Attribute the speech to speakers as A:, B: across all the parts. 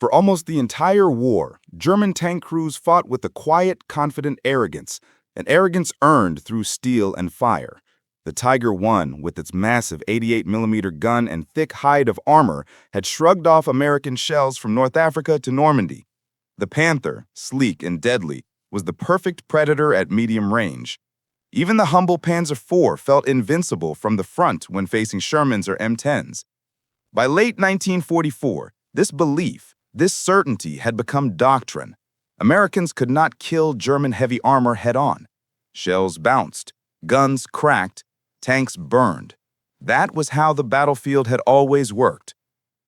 A: For almost the entire war, German tank crews fought with a quiet, confident arrogance, an arrogance earned through steel and fire. The Tiger I, with its massive 88mm gun and thick hide of armor, had shrugged off American shells from North Africa to Normandy. The Panther, sleek and deadly, was the perfect predator at medium range. Even the humble Panzer IV felt invincible from the front when facing Shermans or M10s. By late 1944, this belief, this certainty had become doctrine. Americans could not kill German heavy armor head-on. Shells bounced, guns cracked, tanks burned. That was how the battlefield had always worked.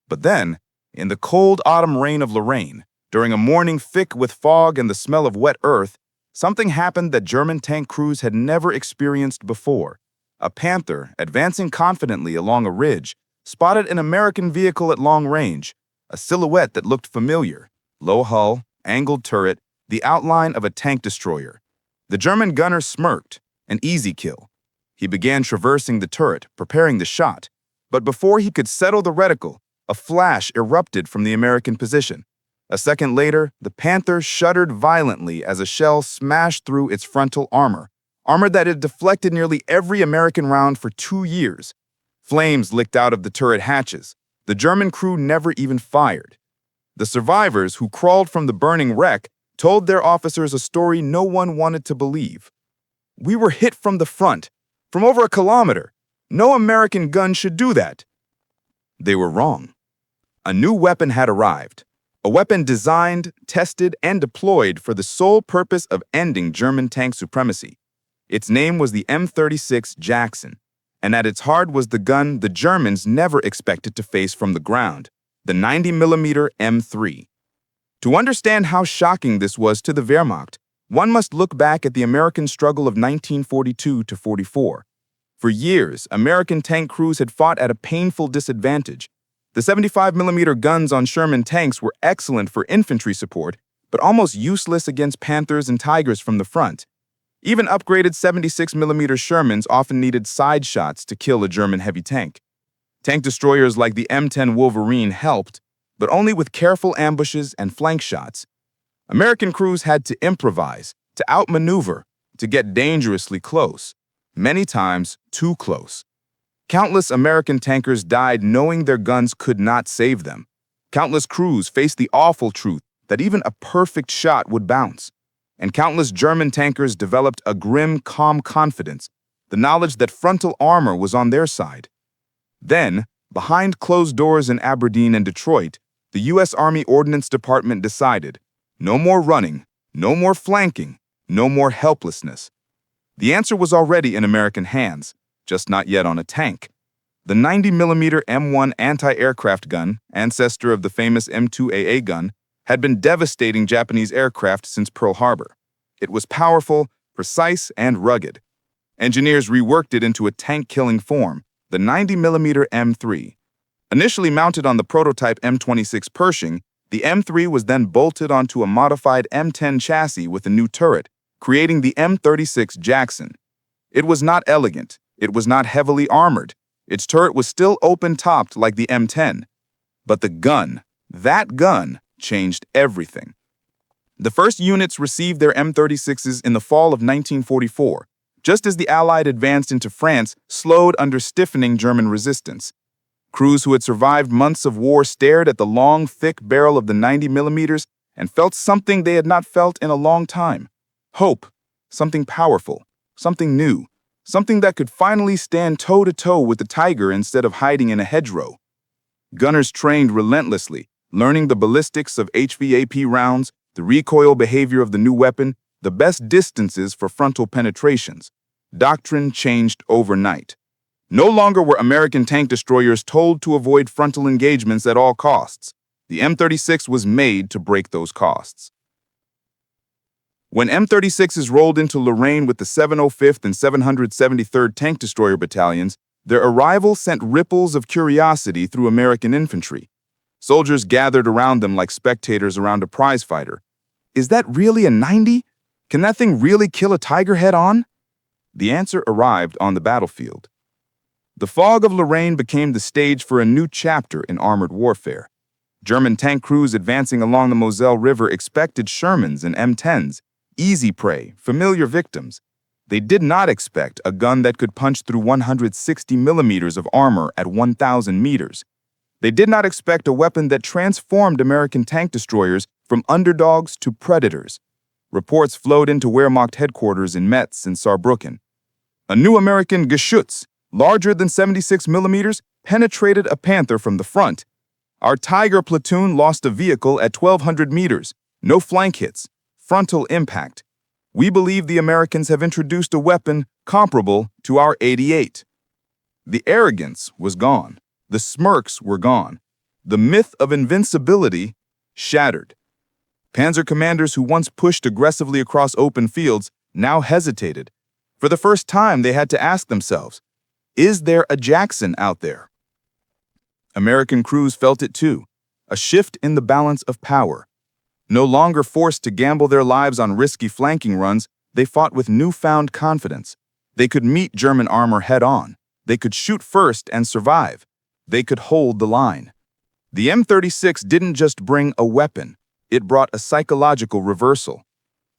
A: But then, in the cold autumn rain of Lorraine, during a morning thick with fog and the smell of wet earth, something happened that German tank crews had never experienced before. A Panther, advancing confidently along a ridge, spotted an American vehicle at long range, a silhouette that looked familiar. Low hull, angled turret, the outline of a tank destroyer. The German gunner smirked, an easy kill. He began traversing the turret, preparing the shot. But before he could settle the reticle, a flash erupted from the American position. A second later, the Panther shuddered violently as a shell smashed through its frontal armor that had deflected nearly every American round for 2 years. Flames licked out of the turret hatches. The German crew never even fired. The survivors, who crawled from the burning wreck, told their officers a story no one wanted to believe. "We were hit from the front, from over a kilometer. No American gun should do that." They were wrong. A new weapon had arrived. A weapon designed, tested, and deployed for the sole purpose of ending German tank supremacy. Its name was the M36 Jackson, and at its heart was the gun the Germans never expected to face from the ground, the 90mm M3. To understand how shocking this was to the Wehrmacht, one must look back at the American struggle of 1942 to 44. For years, American tank crews had fought at a painful disadvantage. The 75mm guns on Sherman tanks were excellent for infantry support, but almost useless against Panthers and Tigers from the front. Even upgraded 76mm Shermans often needed side shots to kill a German heavy tank. Tank destroyers like the M10 Wolverine helped, but only with careful ambushes and flank shots. American crews had to improvise, to outmaneuver, to get dangerously close, many times too close. Countless American tankers died knowing their guns could not save them. Countless crews faced the awful truth that even a perfect shot would bounce. And countless German tankers developed a grim, calm confidence, the knowledge that frontal armor was on their side. Then, behind closed doors in Aberdeen and Detroit, the U.S. Army Ordnance Department decided, no more running, no more flanking, no more helplessness. The answer was already in American hands, just not yet on a tank. The 90mm M1 anti-aircraft gun, ancestor of the famous M2AA gun, had been devastating Japanese aircraft since Pearl Harbor. It was powerful, precise, and rugged. Engineers reworked it into a tank-killing form, the 90mm M3. Initially mounted on the prototype M26 Pershing, the M3 was then bolted onto a modified M10 chassis with a new turret, creating the M36 Jackson. It was not elegant. It was not heavily armored. Its turret was still open-topped like the M10. But the gun, that gun, changed everything. The first units received their M36s in the fall of 1944, just as the Allied advanced into France, slowed under stiffening German resistance. Crews who had survived months of war stared at the long, thick barrel of the 90mm and felt something they had not felt in a long time. Hope, something powerful, something new. Something that could finally stand toe-to-toe with the Tiger instead of hiding in a hedgerow. Gunners trained relentlessly, learning the ballistics of HVAP rounds, the recoil behavior of the new weapon, the best distances for frontal penetrations. Doctrine changed overnight. No longer were American tank destroyers told to avoid frontal engagements at all costs. The M36 was made to break those costs. When M36s rolled into Lorraine with the 705th and 773rd Tank Destroyer Battalions, their arrival sent ripples of curiosity through American infantry. Soldiers gathered around them like spectators around a prizefighter. Is that really a 90? Can that thing really kill a Tiger head-on? The answer arrived on the battlefield. The fog of Lorraine became the stage for a new chapter in armored warfare. German tank crews advancing along the Moselle River expected Shermans and M10s, easy prey, familiar victims. They did not expect a gun that could punch through 160 millimeters of armor at 1,000 meters. They did not expect a weapon that transformed American tank destroyers from underdogs to predators. Reports flowed into Wehrmacht headquarters in Metz and Saarbrücken. A new American Geschütz, larger than 76 millimeters, penetrated a Panther from the front. Our Tiger platoon lost a vehicle at 1,200 meters. No flank hits. Frontal impact. We believe the Americans have introduced a weapon comparable to our 88. The arrogance was gone. The smirks were gone. The myth of invincibility shattered. Panzer commanders who once pushed aggressively across open fields now hesitated. For the first time, they had to ask themselves, is there a Jackson out there? American crews felt it too, a shift in the balance of power. No longer forced to gamble their lives on risky flanking runs, they fought with newfound confidence. They could meet German armor head-on. They could shoot first and survive. They could hold the line. The M36 didn't just bring a weapon, it brought a psychological reversal.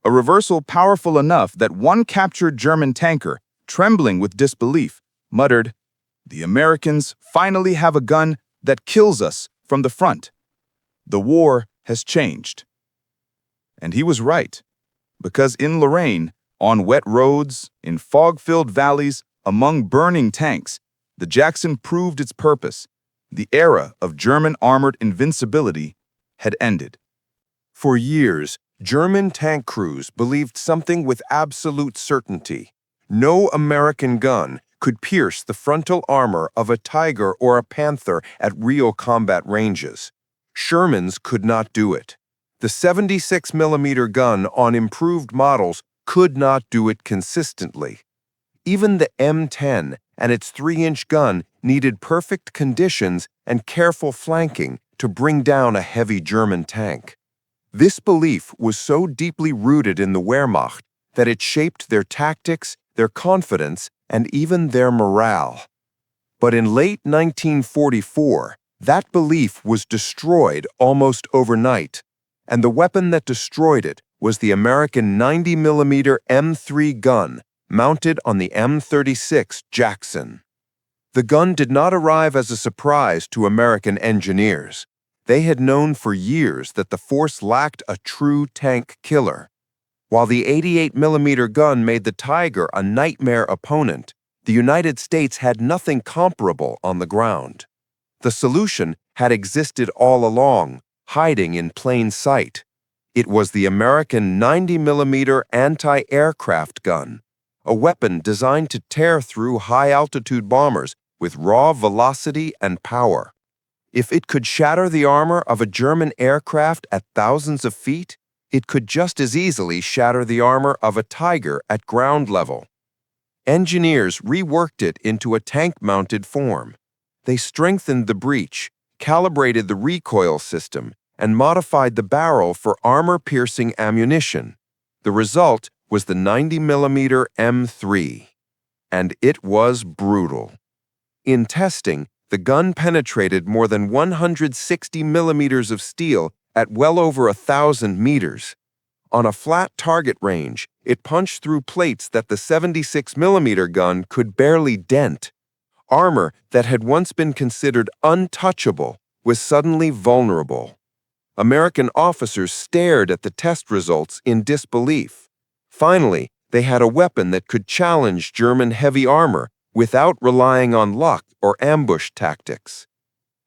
A: A reversal powerful enough that one captured German tanker, trembling with disbelief, muttered, "The Americans finally have a gun that kills us from the front. The war has changed." And he was right, because in Lorraine, on wet roads, in fog-filled valleys, among burning tanks, the Jackson proved its purpose. The era of German armored invincibility had ended.
B: For years, German tank crews believed something with absolute certainty. No American gun could pierce the frontal armor of a Tiger or a Panther at real combat ranges. Shermans could not do it. The 76mm gun on improved models could not do it consistently. Even the M10 and its 3-inch gun needed perfect conditions and careful flanking to bring down a heavy German tank. This belief was so deeply rooted in the Wehrmacht that it shaped their tactics, their confidence, and even their morale. But in late 1944, that belief was destroyed almost overnight, and the weapon that destroyed it was the American 90mm M3 gun mounted on the M36 Jackson. The gun did not arrive as a surprise to American engineers. They had known for years that the force lacked a true tank killer. While the 88mm gun made the Tiger a nightmare opponent, the United States had nothing comparable on the ground. The solution had existed all along, hiding in plain sight. It was the American 90mm anti-aircraft gun, a weapon designed to tear through high-altitude bombers with raw velocity and power. If it could shatter the armor of a German aircraft at thousands of feet, it could just as easily shatter the armor of a Tiger at ground level. Engineers reworked it into a tank-mounted form. They strengthened the breech, calibrated the recoil system, and modified the barrel for armor-piercing ammunition. The result was the 90mm M3. And it was brutal. In testing, the gun penetrated more than 160 millimeters of steel at well over 1,000 meters. On a flat target range, it punched through plates that the 76mm gun could barely dent. Armor that had once been considered untouchable was suddenly vulnerable. American officers stared at the test results in disbelief. Finally, they had a weapon that could challenge German heavy armor without relying on luck or ambush tactics.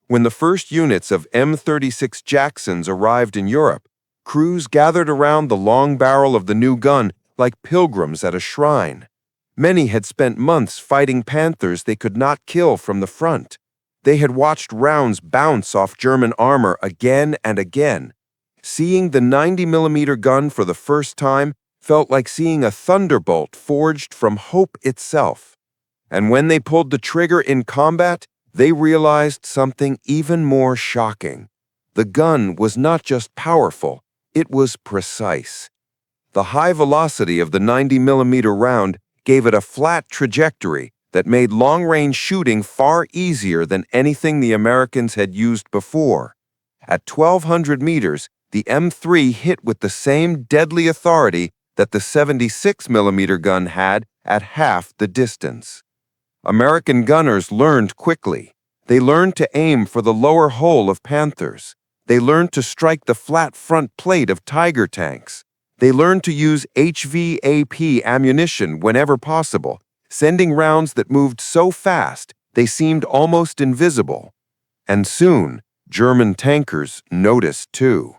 B: When the first units of M36 Jacksons arrived in Europe, crews gathered around the long barrel of the new gun like pilgrims at a shrine. Many had spent months fighting Panthers they could not kill from the front. They had watched rounds bounce off German armor again and again. Seeing the 90mm gun for the first time felt like seeing a thunderbolt forged from hope itself. And when they pulled the trigger in combat, they realized something even more shocking. The gun was not just powerful, it was precise. The high velocity of the 90mm round gave it a flat trajectory that made long-range shooting far easier than anything the Americans had used before. At 1,200 meters, the M3 hit with the same deadly authority that the 76mm gun had at half the distance. American gunners learned quickly. They learned to aim for the lower hull of Panthers. They learned to strike the flat front plate of Tiger tanks. They learned to use HVAP ammunition whenever possible, sending rounds that moved so fast they seemed almost invisible. And soon, German tankers noticed too.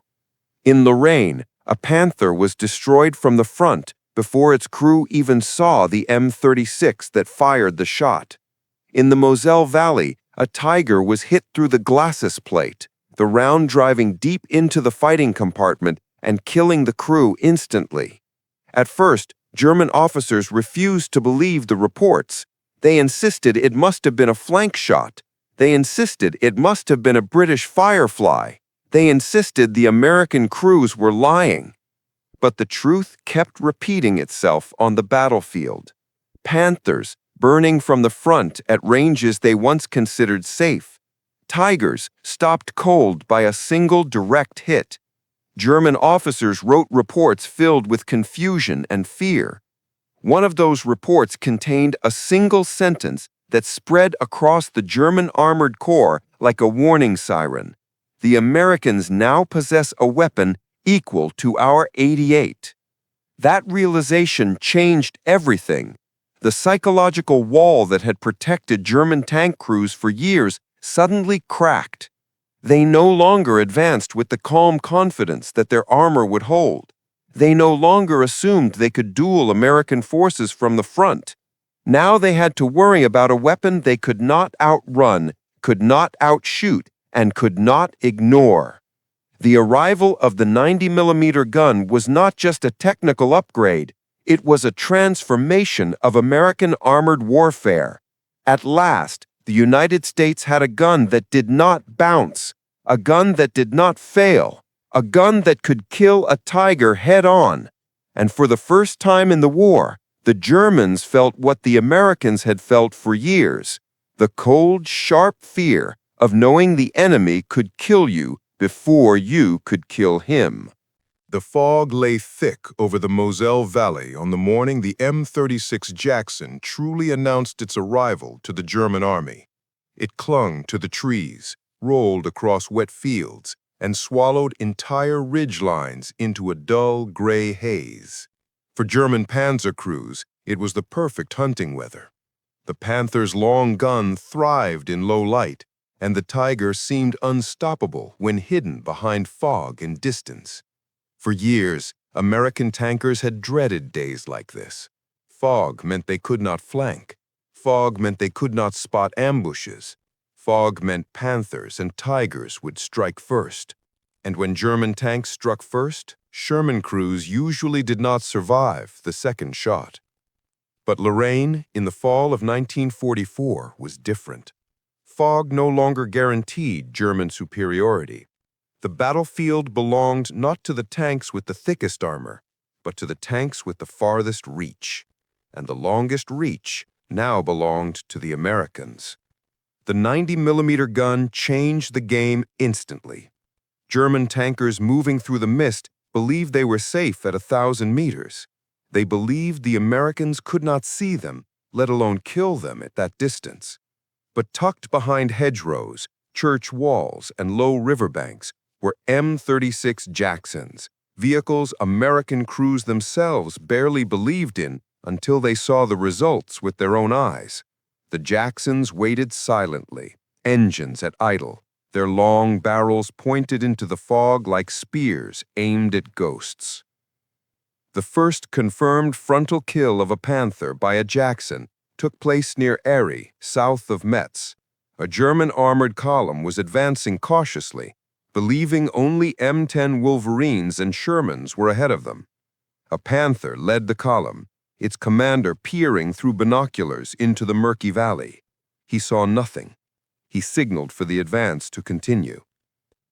B: In Lorraine, a Panther was destroyed from the front before its crew even saw the M36 that fired the shot. In the Moselle Valley, a Tiger was hit through the glacis plate, the round driving deep into the fighting compartment and killing the crew instantly. At first, German officers refused to believe the reports. They insisted it must have been a flank shot. They insisted it must have been a British Firefly. They insisted the American crews were lying. But the truth kept repeating itself on the battlefield. Panthers burning from the front at ranges they once considered safe. Tigers stopped cold by a single direct hit. German officers wrote reports filled with confusion and fear. One of those reports contained a single sentence that spread across the German armored corps like a warning siren. The Americans now possess a weapon equal to our 88. That realization changed everything. The psychological wall that had protected German tank crews for years suddenly cracked. They no longer advanced with the calm confidence that their armor would hold. They no longer assumed they could duel American forces from the front. Now they had to worry about a weapon they could not outrun, could not outshoot, and could not ignore. The arrival of the 90mm gun was not just a technical upgrade, it was a transformation of American armored warfare. At last, the United States had a gun that did not bounce, a gun that did not fail, a gun that could kill a Tiger head-on. And for the first time in the war, the Germans felt what the Americans had felt for years, the cold, sharp fear of knowing the enemy could kill you before you could kill him.
C: The fog lay thick over the Moselle Valley on the morning the M36 Jackson truly announced its arrival to the German army. It clung to the trees, rolled across wet fields, and swallowed entire ridge lines into a dull gray haze. For German panzer crews, it was the perfect hunting weather. The Panther's long gun thrived in low light, and the Tiger seemed unstoppable when hidden behind fog and distance. For years, American tankers had dreaded days like this. Fog meant they could not flank. Fog meant they could not spot ambushes. Fog meant Panthers and Tigers would strike first. And when German tanks struck first, Sherman crews usually did not survive the second shot. But Lorraine, in the fall of 1944, was different. Fog no longer guaranteed German superiority. The battlefield belonged not to the tanks with the thickest armor, but to the tanks with the farthest reach. And the longest reach now belonged to the Americans. The 90mm gun changed the game instantly. German tankers moving through the mist believed they were safe at 1,000 meters. They believed the Americans could not see them, let alone kill them at that distance. But tucked behind hedgerows, church walls, and low riverbanks were M36 Jacksons, vehicles American crews themselves barely believed in until they saw the results with their own eyes. The Jacksons waited silently, engines at idle, their long barrels pointed into the fog like spears aimed at ghosts. The first confirmed frontal kill of a Panther by a Jackson took place near Eri, south of Metz. A German armored column was advancing cautiously, believing only M10 Wolverines and Shermans were ahead of them. A Panther led the column, its commander peering through binoculars into the murky valley. He saw nothing. He signaled for the advance to continue.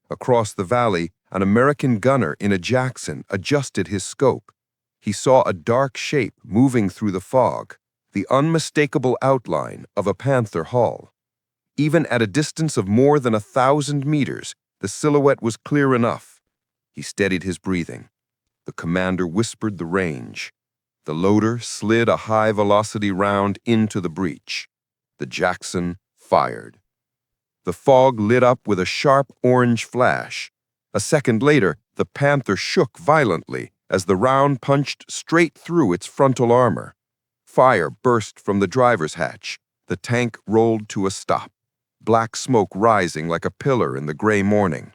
C: Across the valley, an American gunner in a Jackson adjusted his scope. He saw a dark shape moving through the fog, the unmistakable outline of a Panther hull. Even at a distance of more than 1,000 meters,
B: The silhouette was clear enough. He steadied his breathing. The commander whispered the range. The loader slid a high-velocity round into the breach. The Jackson fired. The fog lit up with a sharp orange flash. A second later, the Panther shook violently as the round punched straight through its frontal armor. Fire burst from the driver's hatch. The tank rolled to a stop, black smoke rising like a pillar in the gray morning.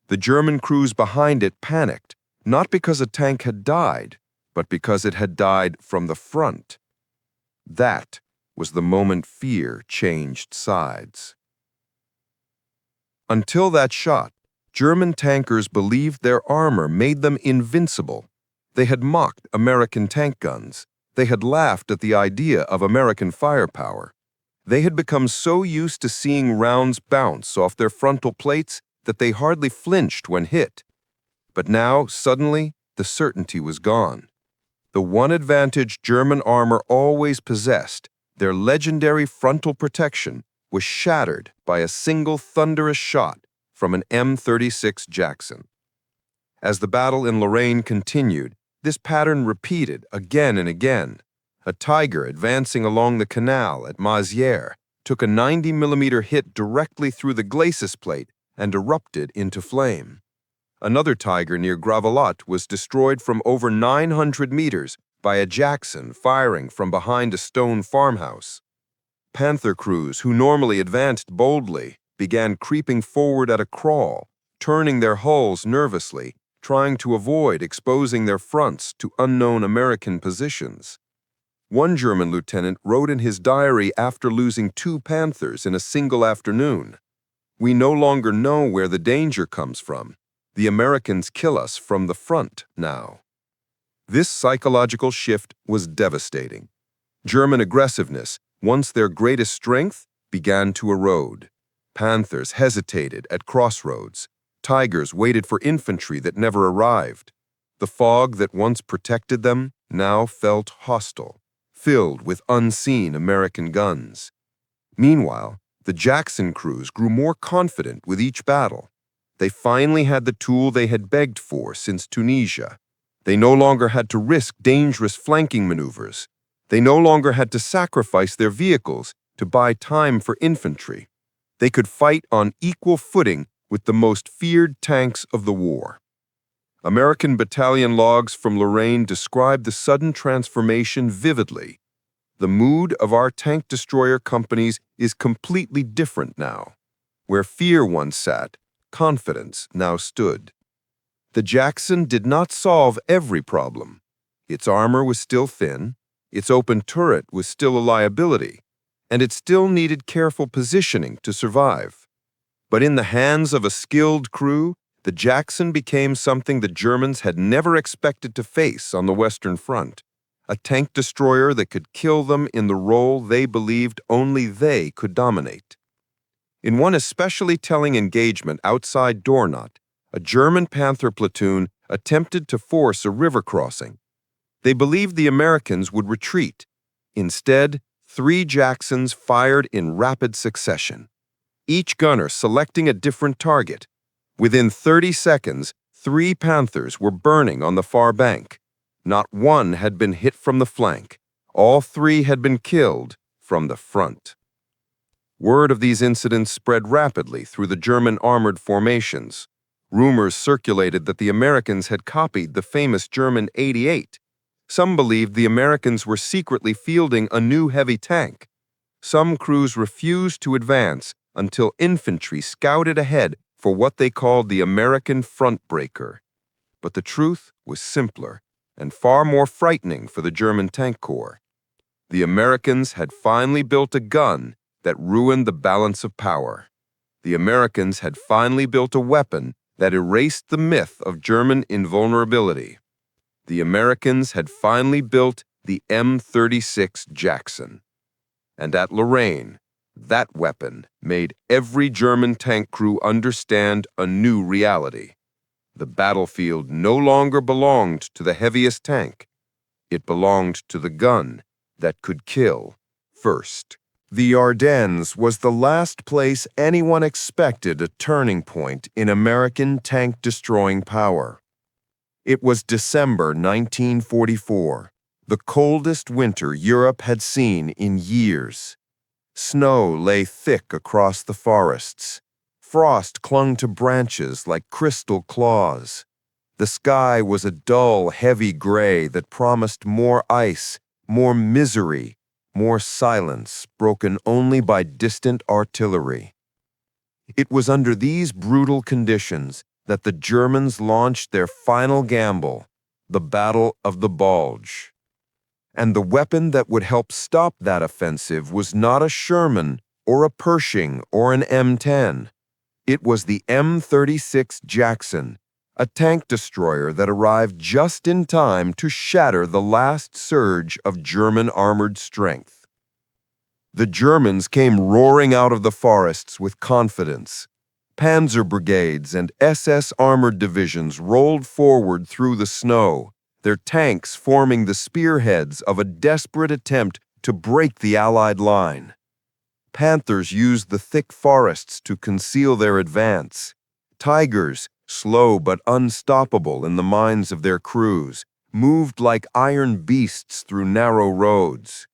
B: The German crews behind it panicked, not because a tank had died, but because it had died from the front. That was the moment fear changed sides. Until that shot, German tankers believed their armor made them invincible. They had mocked American tank guns. They had laughed at the idea of American firepower. They had become so used to seeing rounds bounce off their frontal plates that they hardly flinched when hit. But now, suddenly, the certainty was gone. The one advantage German armor always possessed, their legendary frontal protection, was shattered by a single thunderous shot from an M36 Jackson. As the battle in Lorraine continued, this pattern repeated again and again. A Tiger advancing along the canal at Mazières took a 90mm hit directly through the glacis plate and erupted into flame. Another Tiger near Gravelotte was destroyed from over 900 meters by a Jackson firing from behind a stone farmhouse. Panther crews, who normally advanced boldly, began creeping forward at a crawl, turning their hulls nervously, trying to avoid exposing their fronts to unknown American positions. One German lieutenant wrote in his diary after losing 2 Panthers in a single afternoon, "We no longer know where the danger comes from. The Americans kill us from the front now." This psychological shift was devastating. German aggressiveness, once their greatest strength, began to erode. Panthers hesitated at crossroads. Tigers waited for infantry that never arrived. The fog that once protected them now felt hostile, filled with unseen American guns. Meanwhile, the Jackson crews grew more confident with each battle. They finally had the tool they had begged for since Tunisia. They no longer had to risk dangerous flanking maneuvers. They no longer had to sacrifice their vehicles to buy time for infantry. They could fight on equal footing with the most feared tanks of the war. American battalion logs from Lorraine describe the sudden transformation vividly. The mood of our tank destroyer companies is completely different now. Where fear once sat, confidence now stood. The Jackson did not solve every problem. Its armor was still thin, its open turret was still a liability, and it still needed careful positioning to survive. But in the hands of a skilled crew, the Jackson became something the Germans had never expected to face on the Western Front, a tank destroyer that could kill them in the role they believed only they could dominate. In one especially telling engagement outside Dornat, a German Panther platoon attempted to force a river crossing. They believed the Americans would retreat. Instead, 3 Jacksons fired in rapid succession, each gunner selecting a different target. Within 30 seconds, 3 Panthers were burning on the far bank. Not one had been hit from the flank. All 3 had been killed from the front. Word of these incidents spread rapidly through the German armored formations. Rumors circulated that the Americans had copied the famous German 88. Some believed the Americans were secretly fielding a new heavy tank. Some crews refused to advance until infantry scouted ahead for what they called the American front breaker. But the truth was simpler and far more frightening for the German tank corps. The Americans had finally built a gun that ruined the balance of power. The Americans had finally built a weapon that erased the myth of German invulnerability. The Americans had finally built the M36 Jackson. And at Lorraine, that weapon made every German tank crew understand a new reality. The battlefield no longer belonged to the heaviest tank. It belonged to the gun that could kill first. The Ardennes was the last place anyone expected a turning point in American tank-destroying power. It was December 1944, the coldest winter Europe had seen in years. Snow lay thick across the forests. Frost clung to branches like crystal claws. The sky was a dull, heavy gray that promised more ice, more misery, more silence, broken only by distant artillery. It was under these brutal conditions that the Germans launched their final gamble, the Battle of the Bulge. And the weapon that would help stop that offensive was not a Sherman or a Pershing or an M10. It was the M36 Jackson, a tank destroyer that arrived just in time to shatter the last surge of German armored strength. The Germans came roaring out of the forests with confidence. Panzer brigades and SS armored divisions rolled forward through the snow, their tanks forming the spearheads of a desperate attempt to break the Allied line. Panthers used the thick forests to conceal their advance. Tigers, slow but unstoppable in the minds of their crews, moved like iron beasts through narrow roads.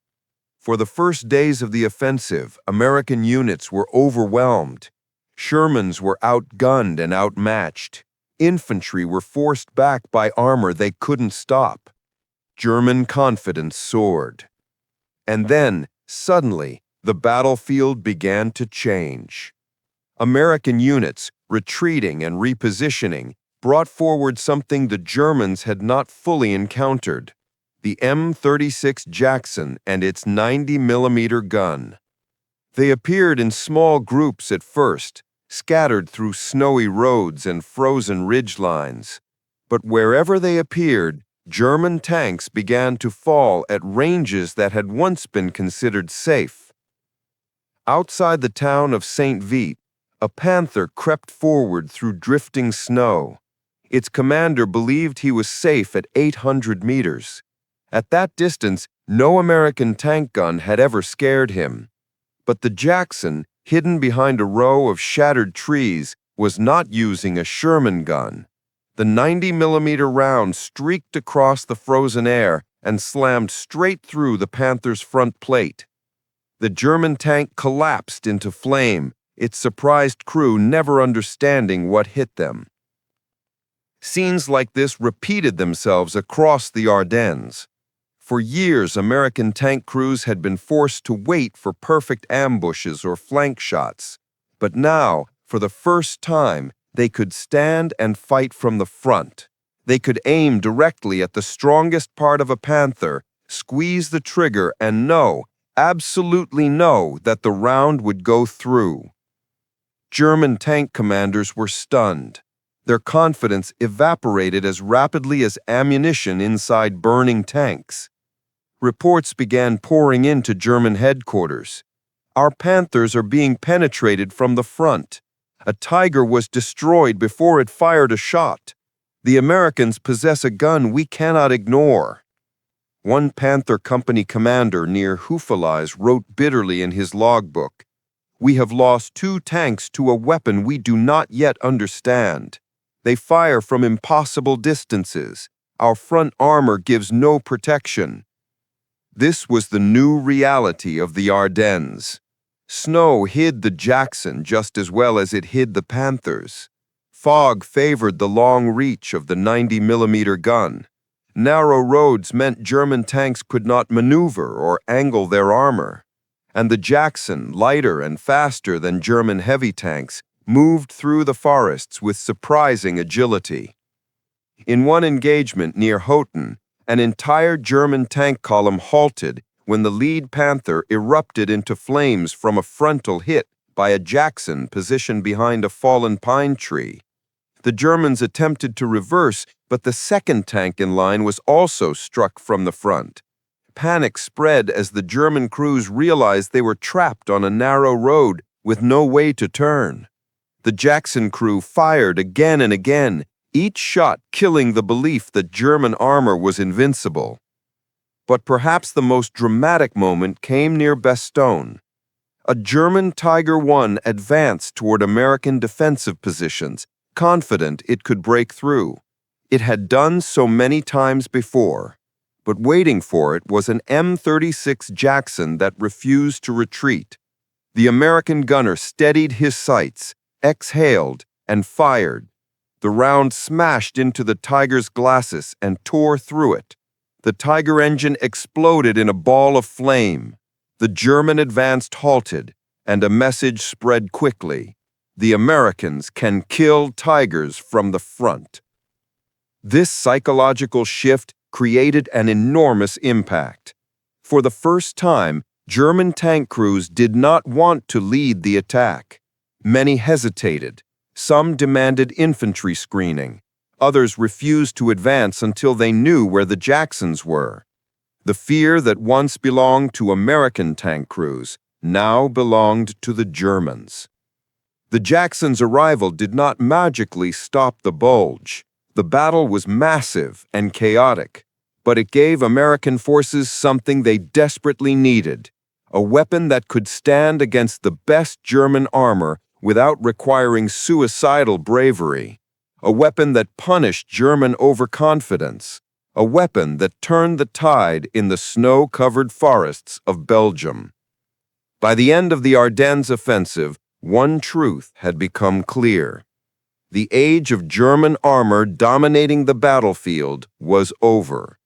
B: For the first days of the offensive, American units were overwhelmed. Shermans were outgunned and outmatched. Infantry were forced back by armor they couldn't stop. German confidence soared. And then, suddenly, the battlefield began to change. American units, retreating and repositioning, brought forward something the Germans had not fully encountered: the M36 Jackson and its 90mm gun. They appeared in small groups at first, scattered through snowy roads and frozen ridgelines. But wherever they appeared, German tanks began to fall at ranges that had once been considered safe. Outside the town of St. Vite, a Panther crept forward through drifting snow. Its commander believed he was safe at 800 meters. At that distance, no American tank gun had ever scared him. But the Jackson, hidden behind a row of shattered trees, was not using a Sherman gun. The 90mm round streaked across the frozen air and slammed straight through the Panther's front plate. The German tank collapsed into flame, its surprised crew never understanding what hit them. Scenes like this repeated themselves across the Ardennes. For years, American tank crews had been forced to wait for perfect ambushes or flank shots. But now, for the first time, they could stand and fight from the front. They could aim directly at the strongest part of a Panther, squeeze the trigger, and know, absolutely know, that the round would go through. German tank commanders were stunned. Their confidence evaporated as rapidly as ammunition inside burning tanks. Reports began pouring into German headquarters. Our Panthers are being penetrated from the front. A Tiger was destroyed before it fired a shot. The Americans possess a gun we cannot ignore. One Panther company commander near Hufvillers wrote bitterly in his logbook, "We have lost 2 tanks to a weapon we do not yet understand. They fire from impossible distances. Our front armor gives no protection." This was the new reality of the Ardennes. Snow hid the Jackson just as well as it hid the Panthers. Fog favored the long reach of the 90mm gun. Narrow roads meant German tanks could not maneuver or angle their armor. And the Jackson, lighter and faster than German heavy tanks, moved through the forests with surprising agility. In one engagement near Houghton, an entire German tank column halted when the lead Panther erupted into flames from a frontal hit by a Jackson positioned behind a fallen pine tree. The Germans attempted to reverse, but the second tank in line was also struck from the front. Panic spread as the German crews realized they were trapped on a narrow road with no way to turn. The Jackson crew fired again and again, each shot killing the belief that German armor was invincible. But perhaps the most dramatic moment came near Bastogne. A German Tiger I advanced toward American defensive positions, confident it could break through. It had done so many times before, but waiting for it was an M36 Jackson that refused to retreat. The American gunner steadied his sights, exhaled, and fired. The round smashed into the Tiger's glacis and tore through it. The Tiger engine exploded in a ball of flame. The German advance halted, and a message spread quickly. The Americans can kill Tigers from the front. This psychological shift created an enormous impact. For the first time, German tank crews did not want to lead the attack. Many hesitated. Some demanded infantry screening. Others refused to advance until they knew where the Jacksons were. The fear that once belonged to American tank crews now belonged to the Germans. The Jacksons' arrival did not magically stop the bulge. The battle was massive and chaotic, but it gave American forces something they desperately needed: a weapon that could stand against the best German armor without requiring suicidal bravery, a weapon that punished German overconfidence, a weapon that turned the tide in the snow-covered forests of Belgium. By the end of the Ardennes offensive, one truth had become clear. The age of German armor dominating the battlefield was over.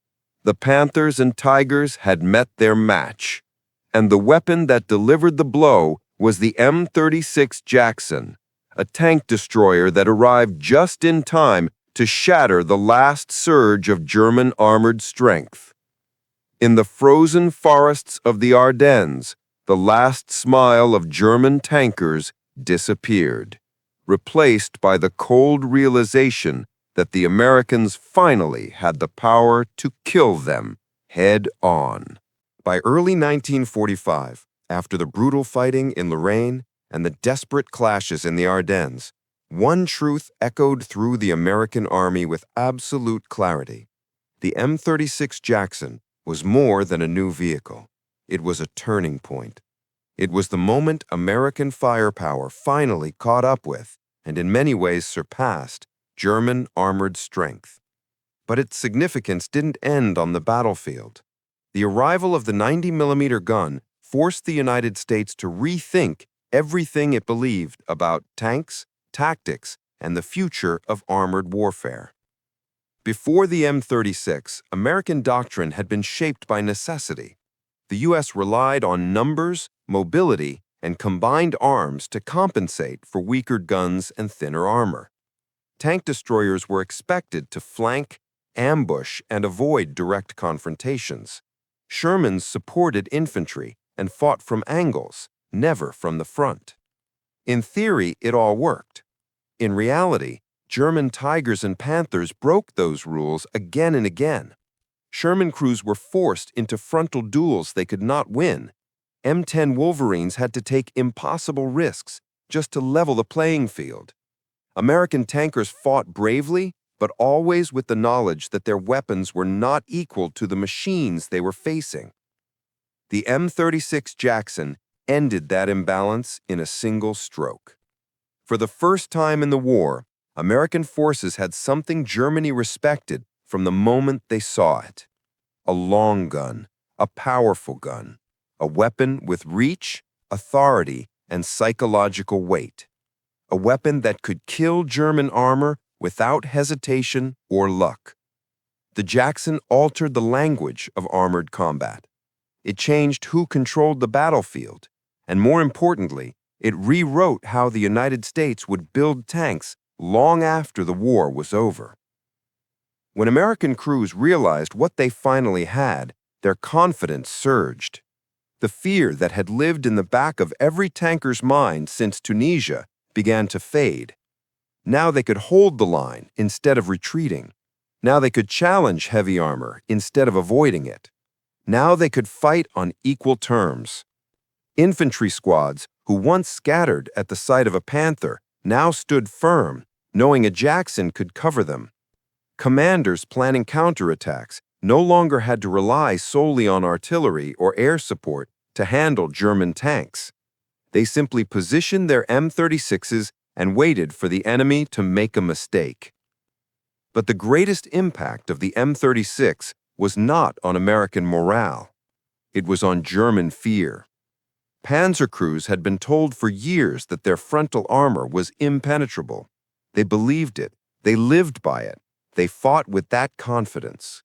B: The Panthers and Tigers had met their match, and the weapon that delivered the blow was the M36 Jackson, a tank destroyer that arrived just in time to shatter the last surge of German armored strength. In the frozen forests of the Ardennes, the last smile of German tankers disappeared, replaced by the cold realization that the Americans finally had the power to kill them head on. By early 1945, after the brutal fighting in Lorraine and the desperate clashes in the Ardennes, one truth echoed through the American army with absolute clarity. The M36 Jackson was more than a new vehicle. It was a turning point. It was the moment American firepower finally caught up with, and in many ways surpassed, German armored strength. But its significance didn't end on the battlefield. The arrival of the 90mm gun forced the United States to rethink everything it believed about tanks, tactics, and the future of armored warfare. Before the M36, American doctrine had been shaped by necessity. The U.S. relied on numbers, mobility, and combined arms to compensate for weaker guns and thinner armor. Tank destroyers were expected to flank, ambush, and avoid direct confrontations. Shermans supported infantry and fought from angles, never from the front. In theory, it all worked. In reality, German Tigers and Panthers broke those rules again and again. Sherman crews were forced into frontal duels they could not win. M10 Wolverines had to take impossible risks just to level the playing field. American tankers fought bravely, but always with the knowledge that their weapons were not equal to the machines they were facing. The M36 Jackson ended that imbalance in a single stroke. For the first time in the war, American forces had something Germany respected from the moment they saw it: a long gun, a powerful gun, a weapon with reach, authority, and psychological weight, a weapon that could kill German armor without hesitation or luck. The Jackson altered the language of armored combat. It changed who controlled the battlefield, and more importantly, it rewrote how the United States would build tanks long after the war was over. When American crews realized what they finally had, their confidence surged. The fear that had lived in the back of every tanker's mind since Tunisia began to fade. Now they could hold the line instead of retreating. Now they could challenge heavy armor instead of avoiding it. Now they could fight on equal terms. Infantry squads, who once scattered at the sight of a Panther, now stood firm, knowing a Jackson could cover them. Commanders planning counterattacks no longer had to rely solely on artillery or air support to handle German tanks. They simply positioned their M36s and waited for the enemy to make a mistake. But the greatest impact of the M36 was not on American morale. It was on German fear. Panzer crews had been told for years that their frontal armor was impenetrable. They believed it. They lived by it. They fought with that confidence.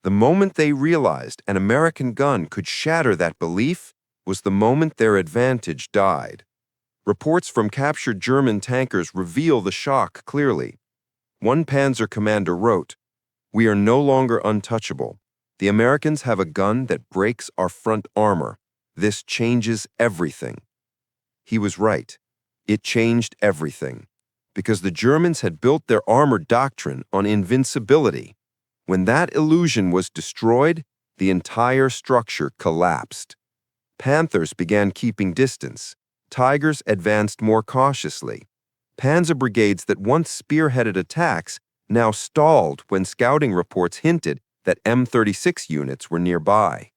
B: The moment they realized an American gun could shatter that belief was the moment their advantage died. Reports from captured German tankers reveal the shock clearly. One Panzer commander wrote, "We are no longer untouchable. The Americans have a gun that breaks our front armor. This changes everything." He was right. It changed everything, because the Germans had built their armor doctrine on invincibility. When that illusion was destroyed, the entire structure collapsed. Panthers began keeping distance. Tigers advanced more cautiously. Panzer brigades that once spearheaded attacks now stalled when scouting reports hinted that M36 units were nearby.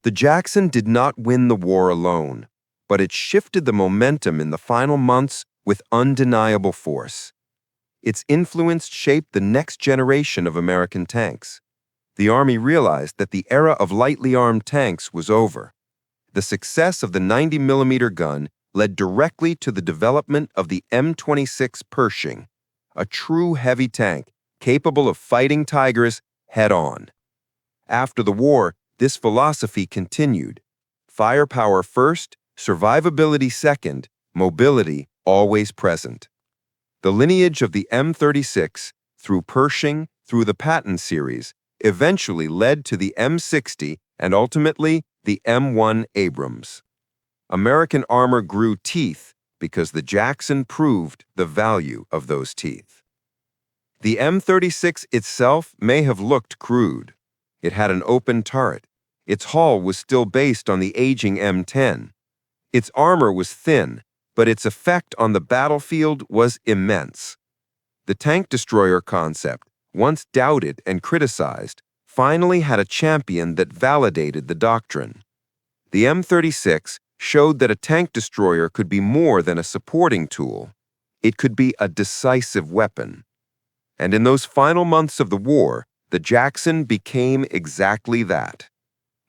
B: The Jackson did not win the war alone, but it shifted the momentum in the final months with undeniable force. Its influence shaped the next generation of American tanks. The Army realized that the era of lightly armed tanks was over. The success of the 90mm gun led directly to the development of the M26 Pershing, a true heavy tank capable of fighting Tigers head-on. After the war, this philosophy continued. Firepower first, survivability second, mobility always present. The lineage of the M36, through Pershing, through the Patton series, eventually led to the M60 and ultimately the M1 Abrams. American armor grew teeth because the Jackson proved the value of those teeth. The M36 itself may have looked crude. It had an open turret. Its hull was still based on the aging M10. Its armor was thin, but its effect on the battlefield was immense. The tank destroyer concept, once doubted and criticized, finally had a champion that validated the doctrine. The M36 showed that a tank destroyer could be more than a supporting tool. It could be a decisive weapon. And in those final months of the war, the Jackson became exactly that.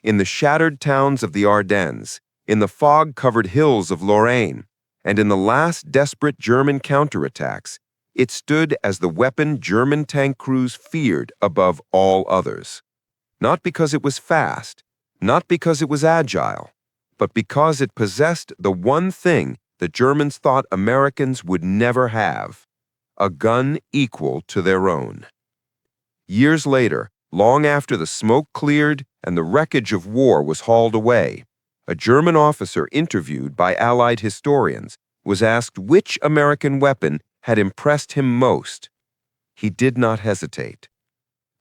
B: In the shattered towns of the Ardennes, in the fog-covered hills of Lorraine, and in the last desperate German counterattacks, it stood as the weapon German tank crews feared above all others. Not because it was fast, not because it was agile, but because it possessed the one thing the Germans thought Americans would never have: a gun equal to their own. Years later, long after the smoke cleared and the wreckage of war was hauled away, a German officer interviewed by Allied historians was asked which American weapon had impressed him most. He did not hesitate.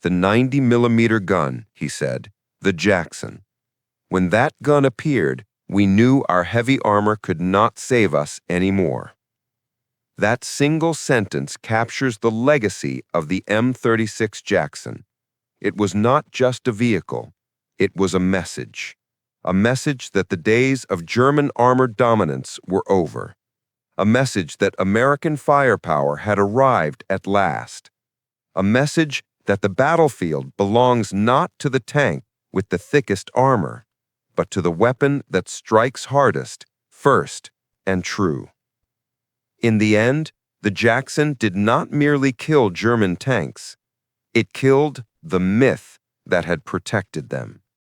B: "The 90mm gun," he said, "the Jackson. When that gun appeared, we knew our heavy armor could not save us anymore." That single sentence captures the legacy of the M36 Jackson. It was not just a vehicle, it was a message that the days of German armored dominance were over, a message that American firepower had arrived at last, a message that the battlefield belongs not to the tank with the thickest armor, but to the weapon that strikes hardest, first, and true. In the end, the Jackson did not merely kill German tanks. It killed the myth that had protected them.